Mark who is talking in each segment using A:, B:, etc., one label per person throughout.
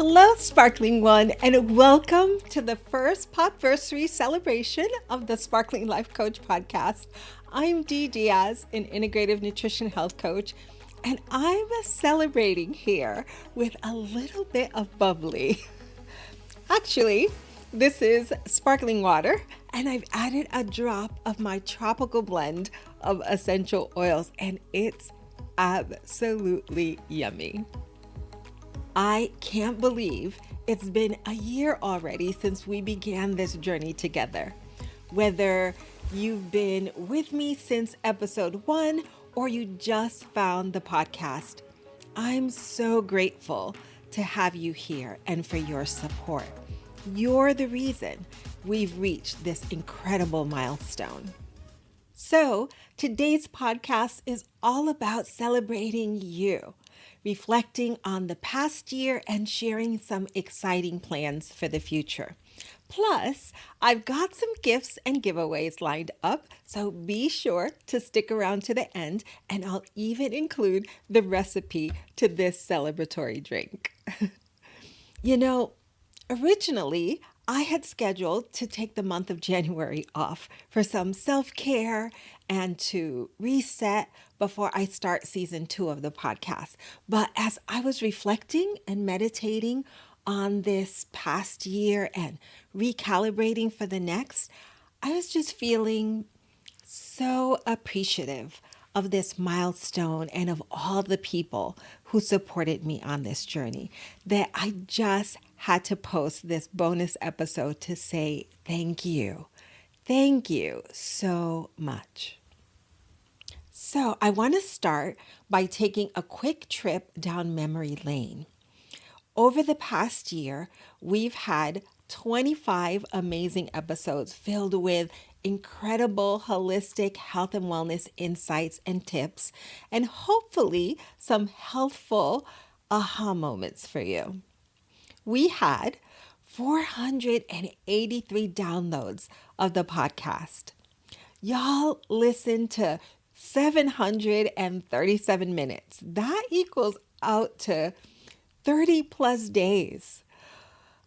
A: Hello, Sparkling One, and welcome to the first Podversary celebration of the Sparkling Life Coach podcast. I'm Dee Diaz, an integrative nutrition health coach, and I'm celebrating here with a little bit of bubbly. Actually, this is sparkling water, and I've added a drop of my tropical blend of essential oils, and it's absolutely yummy. I can't believe it's been a year already since we began this journey together. Whether you've been with me since episode 1 or you just found the podcast, I'm so grateful to have you here and for your support. You're the reason we've reached this incredible milestone. So, today's podcast is all about celebrating you, reflecting on the past year, and sharing some exciting plans for the future. Plus, I've got some gifts and giveaways lined up, so be sure to stick around to the end, and I'll even include the recipe to this celebratory drink. You know, originally, I had scheduled to take the month of January off for some self care and to reset before I start season 2 of the podcast. But as I was reflecting and meditating on this past year and recalibrating for the next, I was just feeling so appreciative of this milestone and of all the people who supported me on this journey that I just had to post this bonus episode to say thank you. Thank you so much. So, I want to start by taking a quick trip down memory lane. Over the past year, we've had 25 amazing episodes filled with incredible holistic health and wellness insights and tips, and hopefully some healthful aha moments for you. We had 483 downloads of the podcast. Y'all listened to 737 minutes. That equals out to 30 plus days.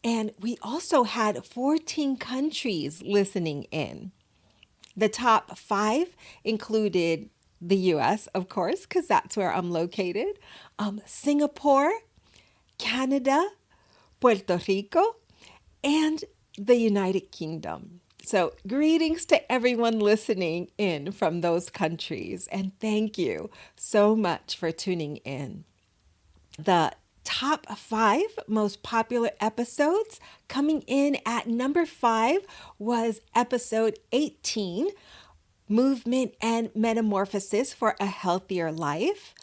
A: And we also had 14 countries listening in. The top 5 included the US, of course, because that's where I'm located, Singapore, Canada, Puerto Rico, and the United Kingdom. So, greetings to everyone listening in from those countries, and thank you so much for tuning in. The top 5 most popular episodes, coming in at number 5 was episode 18, Movement and Metamorphosis for a Healthier Life.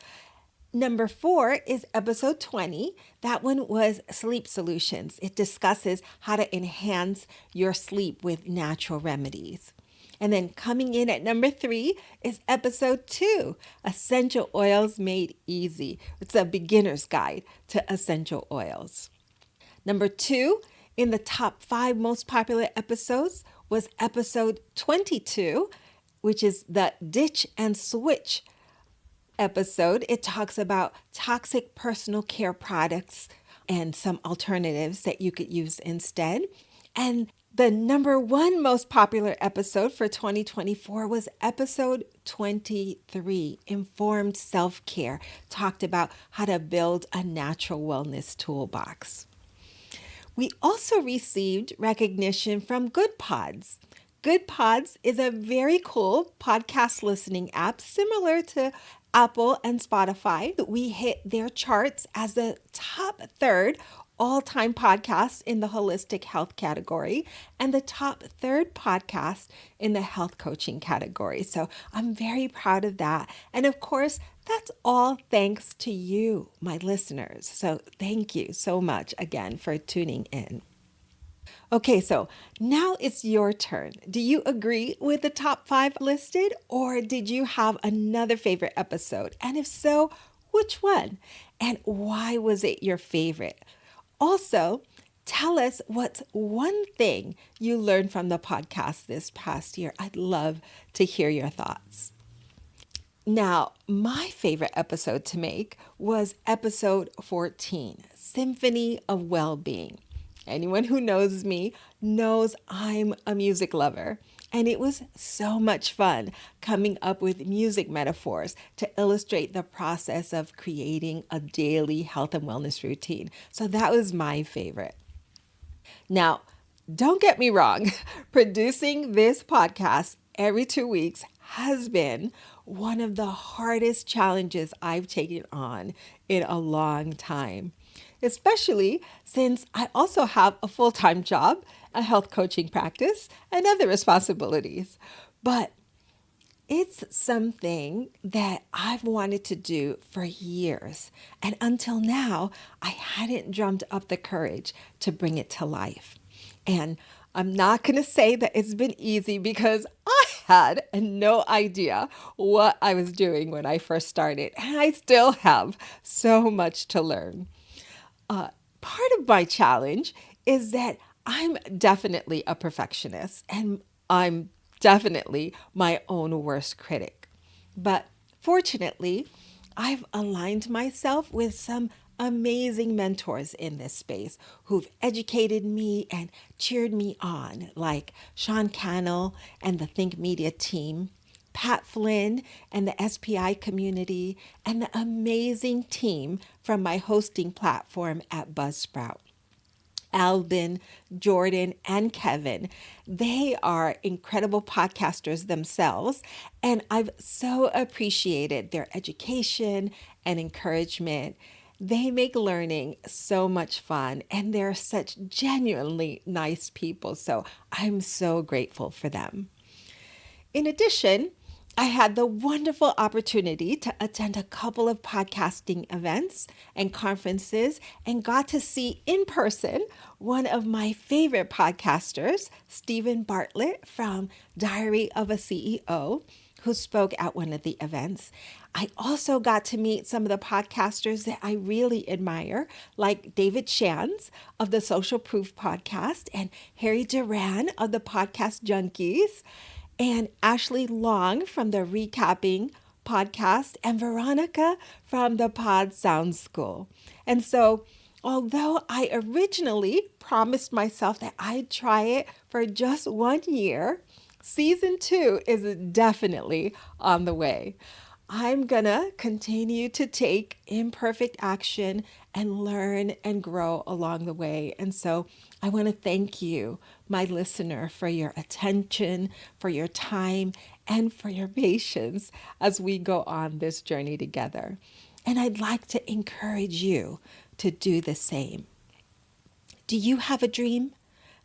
A: Number 4 is episode 20. That one was Sleep Solutions. It discusses how to enhance your sleep with natural remedies. And then coming in at number 3 is episode 2, Essential Oils Made Easy. It's a beginner's guide to essential oils. Number 2 in the top 5 most popular episodes was episode 22, which is the Ditch and Switch episode. It talks about toxic personal care products and some alternatives that you could use instead. And the number 1 most popular episode for 2024 was episode 23, Informed Self-Care, talked about how to build a natural wellness toolbox. We also received recognition from Good Pods. Good Pods is a very cool podcast listening app similar to Apple and Spotify. We hit their charts as the top 3rd all-time podcast in the holistic health category and the top 3rd podcast in the health coaching category. So I'm very proud of that. And of course, that's all thanks to you, my listeners. So thank you so much again for tuning in. Okay, so now it's your turn. Do you agree with the top 5 listed, or did you have another favorite episode? And if so, which one? And why was it your favorite? Also, tell us what's one thing you learned from the podcast this past year. I'd love to hear your thoughts. Now, my favorite episode to make was episode 14, Symphony of Well-Being. Anyone who knows me knows I'm a music lover, and it was so much fun coming up with music metaphors to illustrate the process of creating a daily health and wellness routine. So that was my favorite. Now, don't get me wrong, producing this podcast every 2 weeks has been one of the hardest challenges I've taken on in a long time, especially since I also have a full time job, a health coaching practice, and other responsibilities. But it's something that I've wanted to do for years. And until now, I hadn't drummed up the courage to bring it to life. And I'm not going to say that it's been easy because I had no idea what I was doing when I first started. And I still have so much to learn. Part of my challenge is that I'm definitely a perfectionist and I'm definitely my own worst critic. But fortunately, I've aligned myself with some amazing mentors in this space who've educated me and cheered me on, like Sean Cannell and the Think Media team, Pat Flynn and the SPI community, and the amazing team from my hosting platform at Buzzsprout. Albin, Jordan, and Kevin. They are incredible podcasters themselves, and I've so appreciated their education and encouragement. They make learning so much fun, and they're such genuinely nice people. So I'm so grateful for them. In addition, I had the wonderful opportunity to attend a couple of podcasting events and conferences and got to see in person one of my favorite podcasters, Stephen Bartlett from Diary of a CEO, who spoke at one of the events. I also got to meet some of the podcasters that I really admire, like David Shands of the Social Proof podcast and Harry Duran of the Podcast Junkies, and Ashley Long from the Recapping podcast, and Veronica from the Pod Sound School. And so, although I originally promised myself that I'd try it for just 1 year, season 2 is definitely on the way. I'm gonna continue to take imperfect action and learn and grow along the way. And so I want to thank you, my listener, for your attention, for your time, and for your patience as we go on this journey together. And I'd like to encourage you to do the same. Do you have a dream?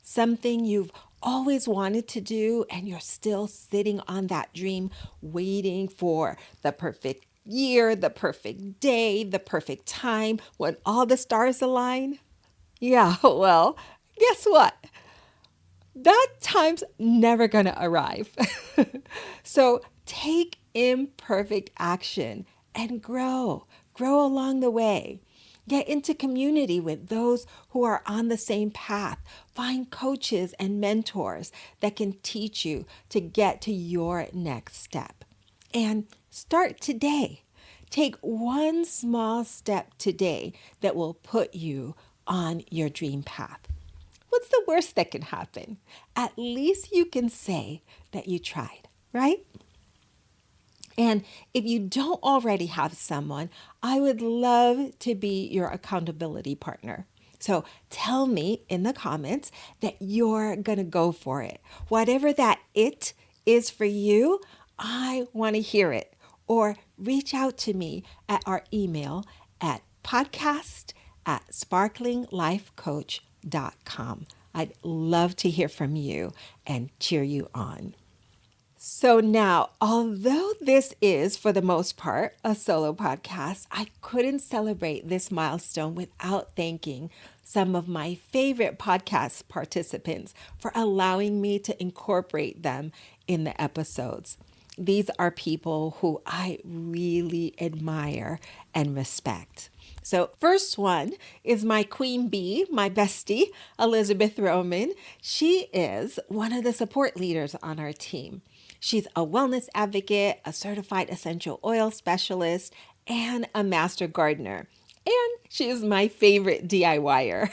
A: Something you've always wanted to do and you're still sitting on that dream, waiting for the perfect year, the perfect day, the perfect time when all the stars align? Yeah, well, guess what? That time's never going to arrive. So take imperfect action and grow along the way. Get into community with those who are on the same path. Find coaches and mentors that can teach you to get to your next step. And start today. Take one small step today that will put you on your dream path. What's the worst that can happen? At least you can say that you tried, right? And if you don't already have someone, I would love to be your accountability partner. So tell me in the comments that you're going to go for it. Whatever that it is for you, I want to hear it. Or reach out to me at our email at podcast@sparklinglifecoach.com. I'd love to hear from you and cheer you on. So now, although this is, for the most part, a solo podcast, I couldn't celebrate this milestone without thanking some of my favorite podcast participants for allowing me to incorporate them in the episodes. These are people who I really admire and respect. So first one is my queen bee, my bestie, Elizabeth Roman. She is one of the support leaders on our team. She's a wellness advocate, a certified essential oil specialist, and a master gardener. And she is my favorite DIYer.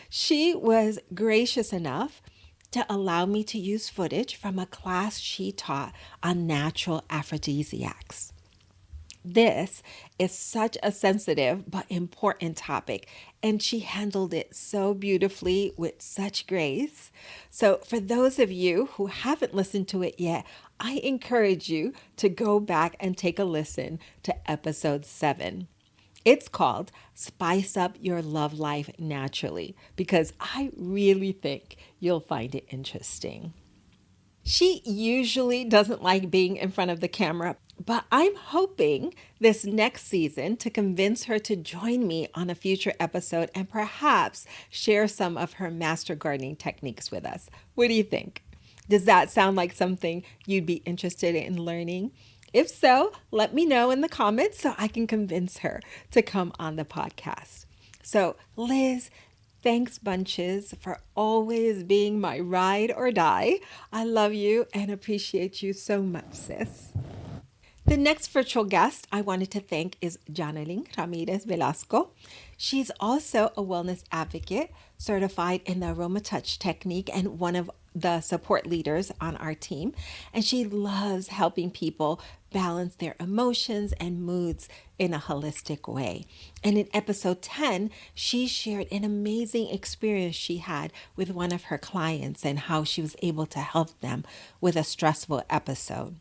A: She was gracious enough to allow me to use footage from a class she taught on natural aphrodisiacs. This is such a sensitive but important topic, and she handled it so beautifully with such grace. So, for those of you who haven't listened to it yet, I encourage you to go back and take a listen to episode 7. It's called Spice Up Your Love Life Naturally because I really think you'll find it interesting. She usually doesn't like being in front of the camera, but I'm hoping this next season to convince her to join me on a future episode and perhaps share some of her master gardening techniques with us. What do you think? Does that sound like something you'd be interested in learning? If so, let me know in the comments so I can convince her to come on the podcast. So, Liz, thanks bunches for always being my ride or die. I love you and appreciate you so much, sis. The next virtual guest I wanted to thank is Janaline Ramirez Velasco. She's also a wellness advocate, certified in the Aroma Touch technique, and one of the support leaders on our team. And she loves helping people balance their emotions and moods in a holistic way. And in episode 10, she shared an amazing experience she had with one of her clients and how she was able to help them with a stressful episode.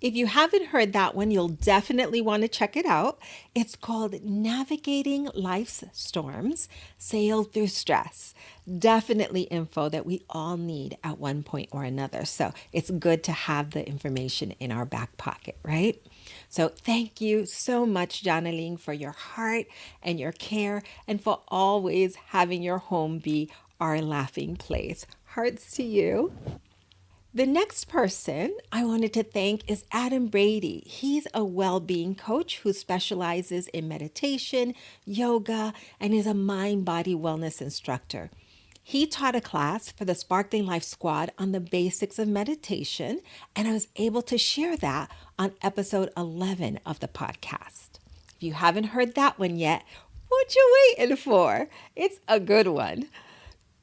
A: If you haven't heard that one, you'll definitely want to check it out. It's called Navigating Life's Storms, Sail Through Stress. Definitely info that we all need at one point or another. So it's good to have the information in our back pocket, right? So thank you so much, Janaline, for your heart and your care and for always having your home be our laughing place. Hearts to you. The next person I wanted to thank is Adam Brady. He's a well-being coach who specializes in meditation, yoga, and is a mind-body wellness instructor. He taught a class for the Sparkling Life Squad on the basics of meditation, and I was able to share that on episode 11 of the podcast. If you haven't heard that one yet, what you waiting for? It's a good one.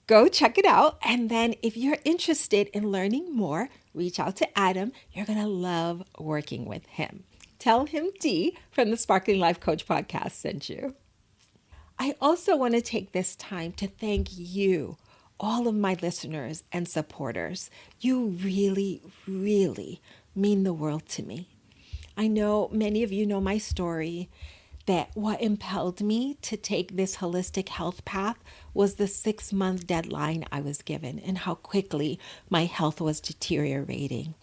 A: Go check it out. And then if you're interested in learning more, reach out to Adam. You're going to love working with him. Tell him Dee from the Sparkling Life Coach podcast sent you. I also want to take this time to thank you, all of my listeners and supporters. You really, really mean the world to me. I know many of you know my story, that what impelled me to take this holistic health path was the 6-month deadline I was given and how quickly my health was deteriorating.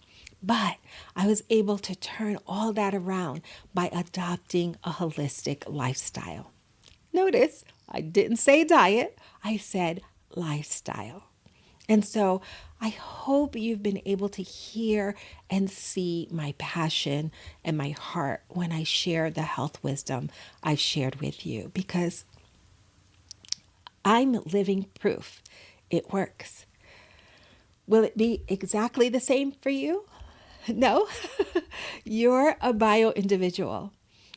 A: But I was able to turn all that around by adopting a holistic lifestyle. Notice I didn't say diet, I said lifestyle. And so I hope you've been able to hear and see my passion and my heart when I share the health wisdom I've shared with you, because I'm living proof it works. Will it be exactly the same for you? No. You're a bio individual,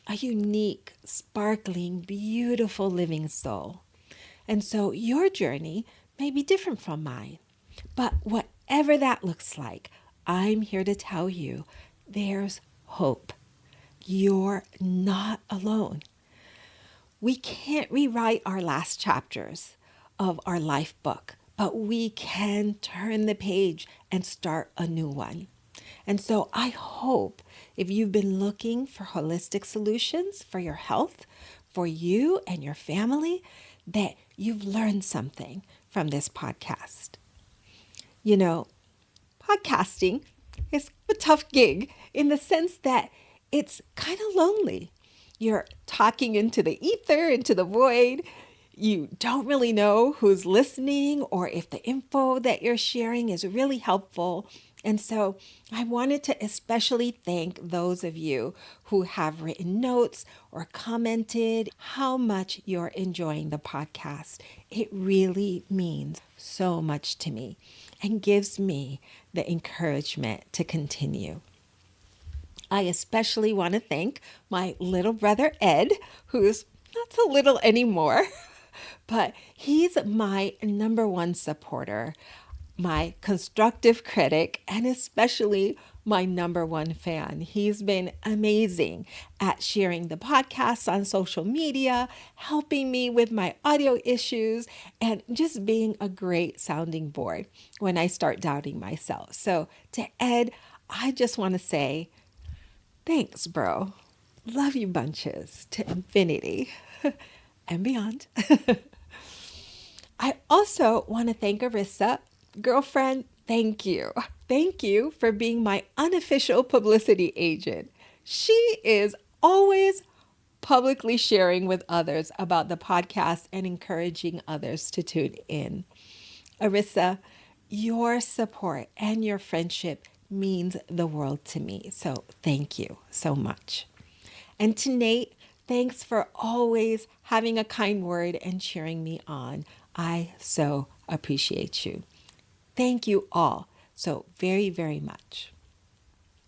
A: a unique, sparkling, beautiful living soul. And so your journey may be different from mine. But whatever that looks like, I'm here to tell you there's hope. You're not alone. We can't rewrite our last chapters of our life book, but we can turn the page and start a new one. And so I hope if you've been looking for holistic solutions for your health, for you and your family, that you've learned something from this podcast. You know, podcasting is a tough gig in the sense that it's kind of lonely. You're talking into the ether, into the void. You don't really know who's listening or if the info that you're sharing is really helpful. And so I wanted to especially thank those of you who have written notes or commented how much you're enjoying the podcast. It really means so much to me. and gives me the encouragement to continue. I especially want to thank my little brother Ed, who's not so little anymore, but he's my number one supporter, my constructive critic, and especially my number one fan. He's been amazing at sharing the podcast on social media, helping me with my audio issues, and just being a great sounding board when I start doubting myself. So, to Ed, I just want to say, thanks, bro. Love you bunches to infinity and beyond. I also want to thank Arissa. Girlfriend, thank you. Thank you for being my unofficial publicity agent. She is always publicly sharing with others about the podcast and encouraging others to tune in. Arissa, your support and your friendship means the world to me. So thank you so much. And to Nate, thanks for always having a kind word and cheering me on. I so appreciate you. Thank you all so very, very much.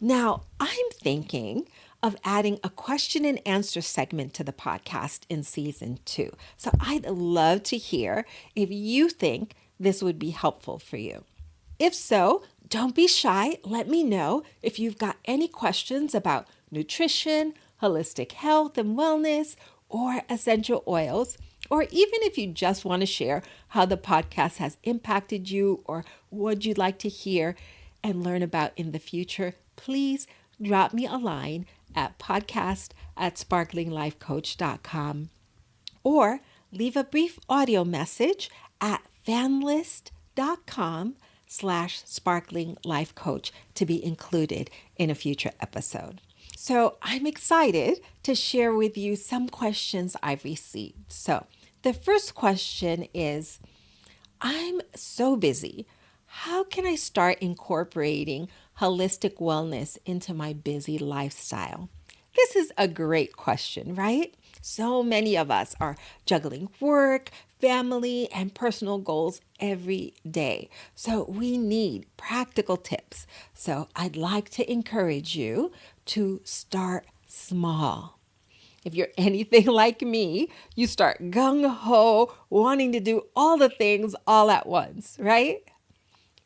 A: Now, I'm thinking of adding a question and answer segment to the podcast in season 2. So I'd love to hear if you think this would be helpful for you. If so, don't be shy. Let me know if you've got any questions about nutrition, holistic health and wellness, or essential oils, or even if you just want to share how the podcast has impacted you or what you'd like to hear and learn about in the future, please drop me a line at podcast@sparklinglifecoach.com or leave a brief audio message at fanlist.com/sparklinglifecoach to be included in a future episode. So I'm excited to share with you some questions I've received. So the first question is, I'm so busy. How can I start incorporating holistic wellness into my busy lifestyle? This is a great question, right? So many of us are juggling work, family, and personal goals every day. So we need practical tips. So I'd like to encourage you to start small. If you're anything like me, you start gung-ho, wanting to do all the things all at once, right?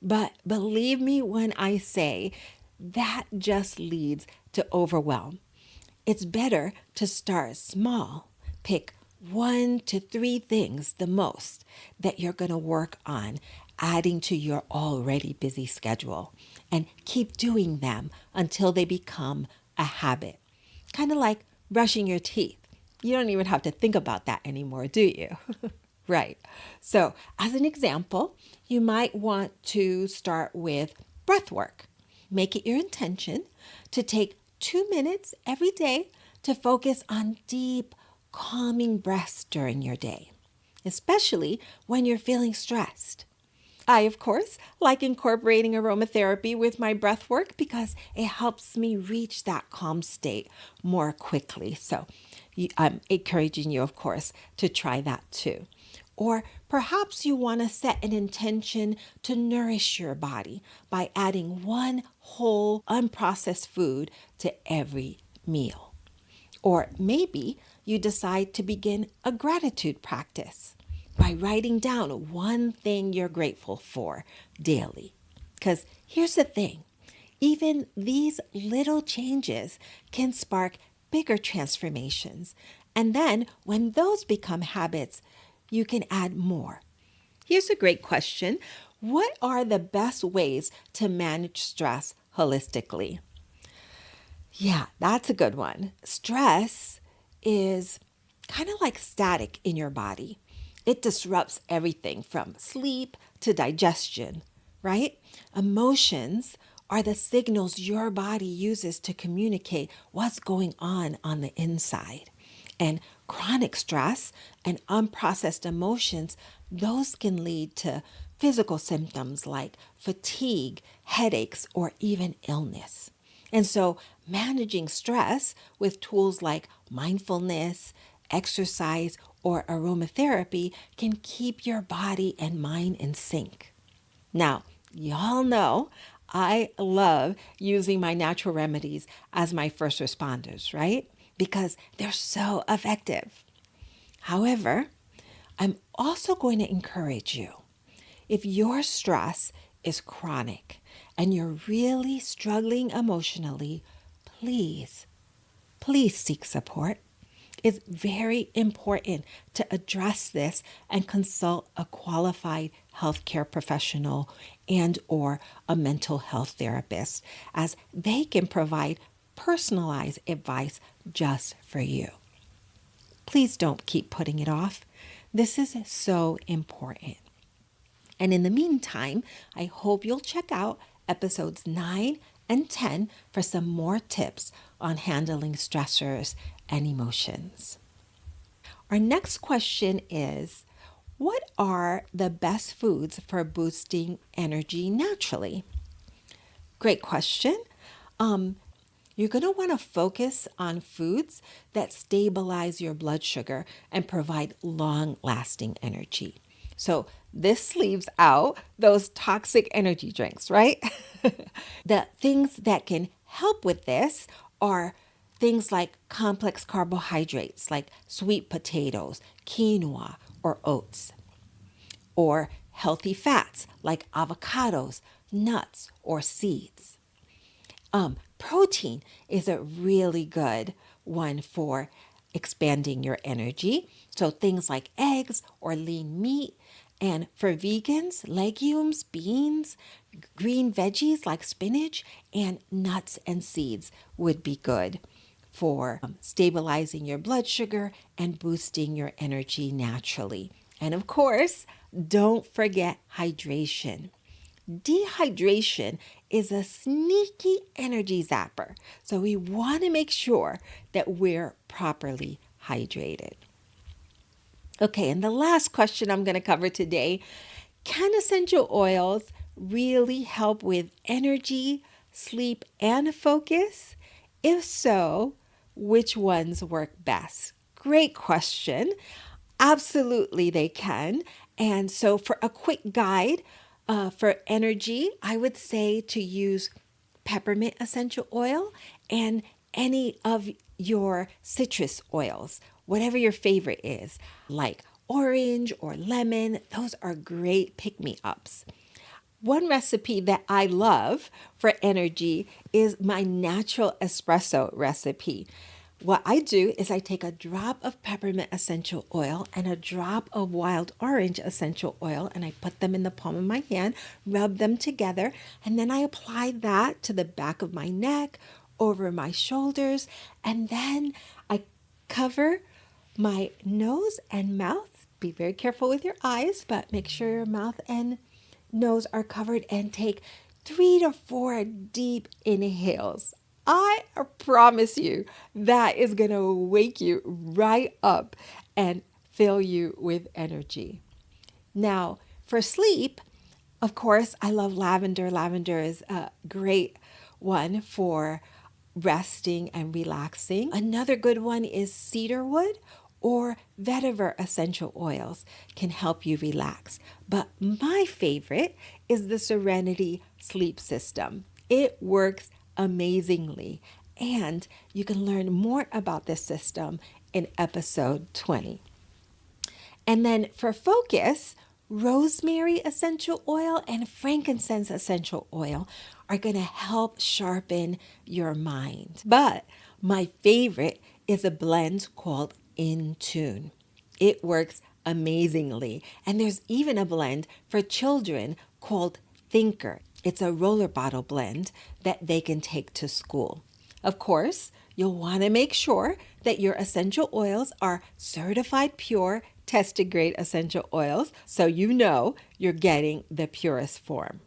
A: But believe me when I say that just leads to overwhelm. It's better to start small. Pick 1 to 3 things the most that you're going to work on adding to your already busy schedule, and keep doing them until they become a habit. Kind of like brushing your teeth. You don't even have to think about that anymore, do you? Right. So, as an example, you might want to start with breath work. Make it your intention to take 2 minutes every day to focus on deep, calming breaths during your day, especially when you're feeling stressed. I, of course, like incorporating aromatherapy with my breath work because it helps me reach that calm state more quickly. So I'm encouraging you, of course, to try that too. Or perhaps you want to set an intention to nourish your body by adding one whole unprocessed food to every meal. Or maybe you decide to begin a gratitude practice by writing down one thing you're grateful for daily. Because here's the thing, even these little changes can spark bigger transformations. And then when those become habits, you can add more. Here's a great question. What are the best ways to manage stress holistically? Yeah, that's a good one. Stress is kind of like static in your body. It disrupts everything from sleep to digestion, right? Emotions are the signals your body uses to communicate what's going on the inside. And chronic stress and unprocessed emotions, those can lead to physical symptoms like fatigue, headaches, or even illness. And so managing stress with tools like mindfulness, exercise, or aromatherapy can keep your body and mind in sync. Now, y'all know I love using my natural remedies as my first responders, right? Because they're so effective. However, I'm also going to encourage you, if your stress is chronic and you're really struggling emotionally, please, please seek support. It's very important to address this and consult a qualified healthcare professional and or a mental health therapist, as they can provide personalized advice just for you. Please don't keep putting it off. This is so important. And in the meantime, I hope you'll check out episodes 9 and 10 for some more tips on handling stressors and emotions. Our next question is, what are the best foods for boosting energy naturally? Great question. You're going to want to focus on foods that stabilize your blood sugar and provide long-lasting energy. So this leaves out those toxic energy drinks, right? The things that can help with this are things like complex carbohydrates, like sweet potatoes, quinoa, or oats, or healthy fats like avocados, nuts, or seeds. Protein is a really good one for expanding your energy. So things like eggs or lean meat. And for vegans, legumes, beans, green veggies like spinach, and nuts and seeds would be good for stabilizing your blood sugar and boosting your energy naturally. And of course, don't forget hydration. Dehydration is a sneaky energy zapper, so we want to make sure that we're properly hydrated. Okay, and the last question I'm going to cover today, can essential oils really help with energy, sleep, and focus? If so, which ones work best? Great question. Absolutely, they can. And so, for a quick guide for energy, I would say to use peppermint essential oil and any of your citrus oils, whatever your favorite is, like orange or lemon. Those are great pick me ups. One recipe that I love for energy is my natural espresso recipe. What I do is I take a drop of peppermint essential oil and a drop of wild orange essential oil, and I put them in the palm of my hand, rub them together, and then I apply that to the back of my neck, over my shoulders, and then I cover my nose and mouth. Be very careful with your eyes, but make sure your mouth and nose are covered, and take 3 to 4 deep inhales. I promise you that is going to wake you right up and fill you with energy. Now, for sleep, of course, I love lavender. Lavender is a great one for resting and relaxing. Another good one is cedarwood or vetiver essential oils can help you relax. But my favorite is the Serenity Sleep System. It works amazingly, and you can learn more about this system in episode 20. And then for focus, rosemary essential oil and frankincense essential oil are going to help sharpen your mind. But my favorite is a blend called In Tune. It works amazingly. And there's even a blend for children called Thinker. It's a roller bottle blend that they can take to school. Of course, you'll want to make sure that your essential oils are certified pure, tested grade essential oils, so you know you're getting the purest form.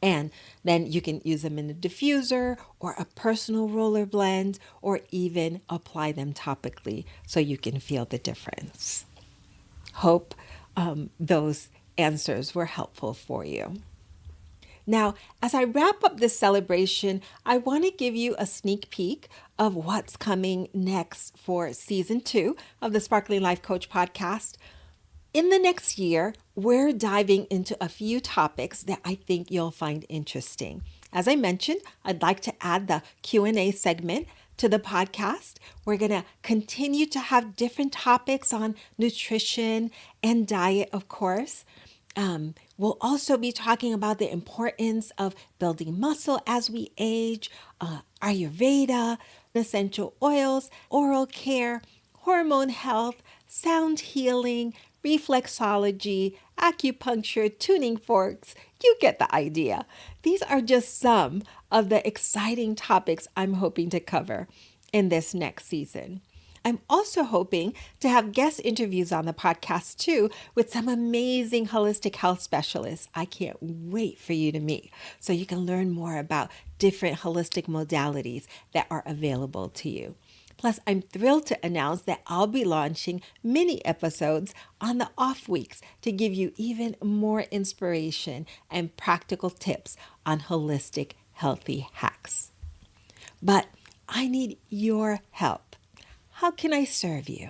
A: And then you can use them in a diffuser or a personal roller blend, or even apply them topically so you can feel the difference. Hope those answers were helpful for you. Now, as I wrap up this celebration, I want to give you a sneak peek of what's coming next for season 2 of the Sparkling Life Coach podcast. In the next year, we're diving into a few topics that I think you'll find interesting. As I mentioned, I'd like to add the Q&A segment to the podcast. We're going to continue to have different topics on nutrition and diet, of course. We'll also be talking about the importance of building muscle as we age, Ayurveda, essential oils, oral care, hormone health, sound healing, reflexology, acupuncture, tuning forks. You get the idea. These are just some of the exciting topics I'm hoping to cover in this next season. I'm also hoping to have guest interviews on the podcast too with some amazing holistic health specialists I can't wait for you to meet so you can learn more about different holistic modalities that are available to you. Plus, I'm thrilled to announce that I'll be launching mini episodes on the off weeks to give you even more inspiration and practical tips on holistic healthy hacks. But I need your help. How can I serve you?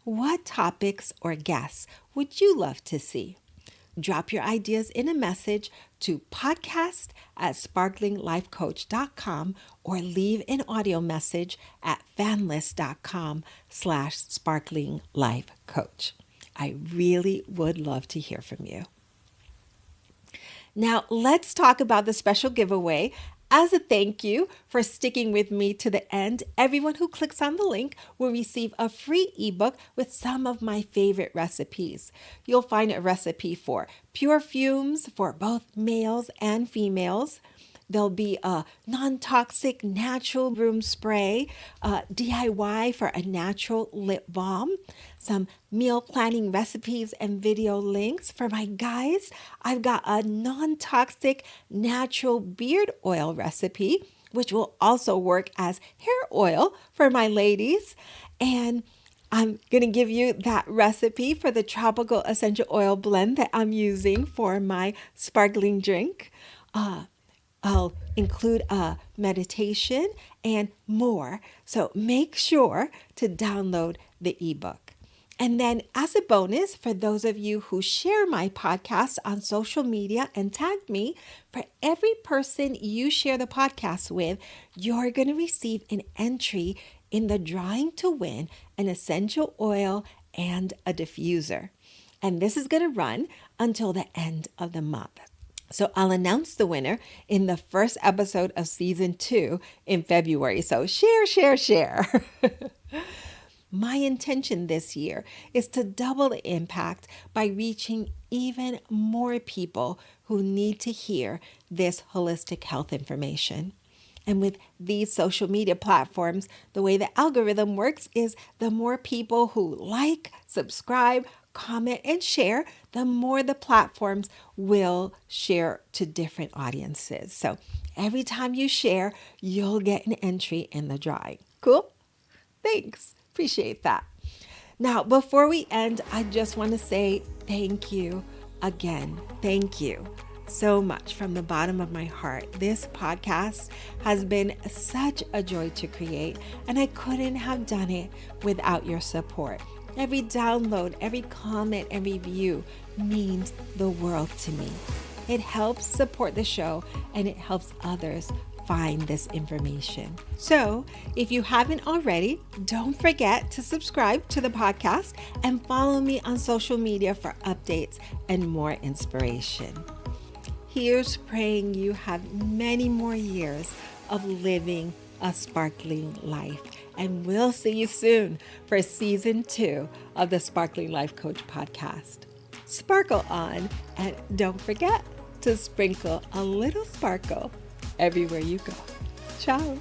A: What topics or guests would you love to see? Drop your ideas in a message to podcast@sparklinglifecoach.com or leave an audio message at fanlist.com/sparklinglifecoach. I really would love to hear from you. Now, let's talk about the special giveaway. As a thank you for sticking with me to the end, everyone who clicks on the link will receive a free ebook with some of my favorite recipes. You'll find a recipe for pure fumes for both males and females. There'll be a non-toxic natural room spray, DIY for a natural lip balm, some meal planning recipes and video links. For my guys, I've got a non-toxic natural beard oil recipe, which will also work as hair oil for my ladies. And I'm going to give you that recipe for the tropical essential oil blend that I'm using for my sparkling drink. I'll include a meditation and more. So make sure to download the ebook. And then as a bonus, for those of you who share my podcast on social media and tag me, for every person you share the podcast with, you're going to receive an entry in the drawing to win an essential oil and a diffuser. And this is going to run until the end of the month. So I'll announce the winner in the first episode of season 2 in February. So share. My intention this year is to double the impact by reaching even more people who need to hear this holistic health information. And with these social media platforms, the way the algorithm works is the more people who like, subscribe, comment, and share, the more the platforms will share to different audiences. So every time you share, you'll get an entry in the drawing. Cool? Thanks. Appreciate that. Now, before we end, I just want to say thank you again. Thank you so much from the bottom of my heart. This podcast has been such a joy to create, and I couldn't have done it without your support. Every download, every comment, and review means the world to me. It helps support the show and it helps others find this information. So if you haven't already, don't forget to subscribe to the podcast and follow me on social media for updates and more inspiration. Here's praying you have many more years of living a sparkling life. And we'll see you soon for season 2 of the Sparkling Life Coach podcast. Sparkle on, and don't forget to sprinkle a little sparkle everywhere you go. Ciao.